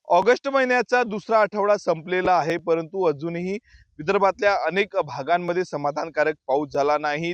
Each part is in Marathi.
ऑगस्ट महिन्याचा दुसरा आठवडा संपलेला आहे, परंतु अजूनही विदर्भातल्या अनेक भागांमध्ये समाधानकारक पाऊस झाला नाही.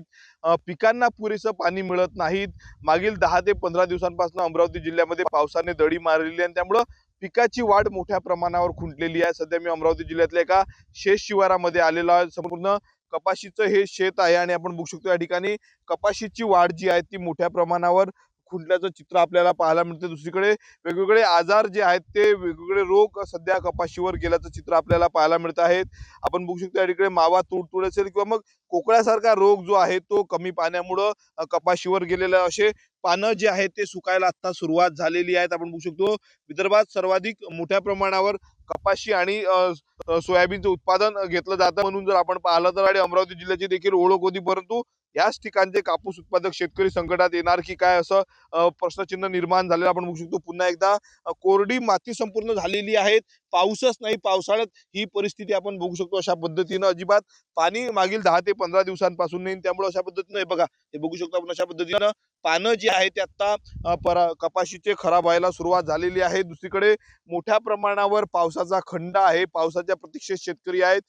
पिकांना पुरेसं पाणी मिळत नाहीत. मागील 10 ते 15 दिवसांपासून अमरावती जिल्ह्यामध्ये पावसाने दडी मारलेली आहे आणि त्यामुळं पिकाची वाढ मोठ्या प्रमाणावर खुंटलेली आहे. सध्या मी अमरावती जिल्ह्यातल्या एका शेत शिवारामध्ये आलेलो आहे. संपूर्ण कपाशीचं हे शेत आहे आणि आपण बघू शकतो या ठिकाणी कपाशीची वाढ जी आहे ती मोठ्या प्रमाणावर खुंटल्याचं चित्र आपल्याला पाहायला मिळते. दुसरीकडे वेगवेगळे आजार जे आहेत ते वेगवेगळे रोग सध्या कपाशीवर गेल्याचं चित्र आपल्याला पाहायला मिळत आहेत. आपण बघू शकतो या ठिकाणी मावा तुडतुड असेल किंवा मग कोकळ्यासारखा रोग जो आहे तो कमी पाण्यामुळं कपाशीवर गेलेलं असे पानं जे आहेत ते सुकायला आता सुरुवात झालेली आहेत. आपण बघू शकतो विदर्भात सर्वाधिक मोठ्या प्रमाणावर कपाशी आणि सोयाबीनचं उत्पादन घेतलं जातं म्हणून जर आपण पाहिलं तर आणि अमरावती जिल्ह्याची देखील ओळख होती, परंतु याच ठिकाणचे कापूस उत्पादक शेतकरी संकटात येणार की काय असं प्रश्नचिन्ह निर्माण झालेलं आपण बघू शकतो. पुन्हा एकदा कोरडी माती संपूर्ण झालेली आहे. पाऊसच नाही. पावसाळ्यात ही परिस्थिती आपण बघू शकतो. अशा पद्धतीनं अजिबात पाणी मागील 10 ते 15 दिवसांपासून नाही. त्यामुळे अशा पद्धतीनं हे बघा, हे बघू शकतो आपण अशा पद्धतीनं पानं जी आहे ते आता कपाशीचे खराब व्हायला सुरुवात झालेली आहे. दुसरीकडे मोठ्या प्रमाणावर पावसाचा खंड आहे. पावसाच्या प्रतीक्षेत शेतकरी आहेत.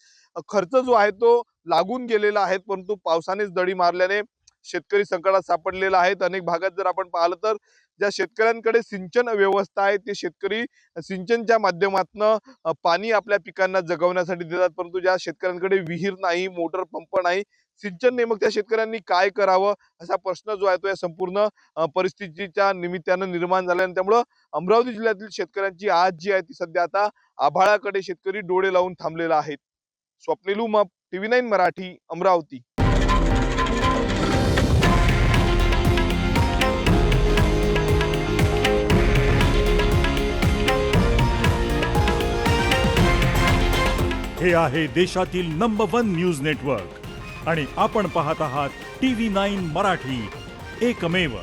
खर्च जो आहे तो लागून गेलेला आहे, परंतु पावसानेच दडी मारल्याने शेतकरी संकटात सापडलेला आहे. अनेक भागात जर आपण पाहिलं तर ज्या शेतकऱ्यांकडे सिंचन व्यवस्था आहे ते शेतकरी सिंचनच्या माध्यमातून पाणी आपल्या पिकांना जगवण्यासाठी देतात, परंतु ज्या शेतकऱ्यांकडे विहीर नाही, मोटर पंप नाही, सिंचन नाही, मग त्या शेतकऱ्यांनी काय करावं असा प्रश्न जो आहे तो या संपूर्ण परिस्थितीच्या निमित्तानं निर्माण झाला. आणि त्यामुळं अमरावती जिल्ह्यातील शेतकऱ्यांची आज जी आहे ती सध्या आता आभाळाकडे शेतकरी डोळे लावून थांबलेला आहेत. स्वप्नील उमाप, TV9 मराठी, अमरावती. हे आहे देशातील नंबर 1 न्यूज नेटवर्क आणि आपण पाहत आहात TV9 मराठी, एकमेव.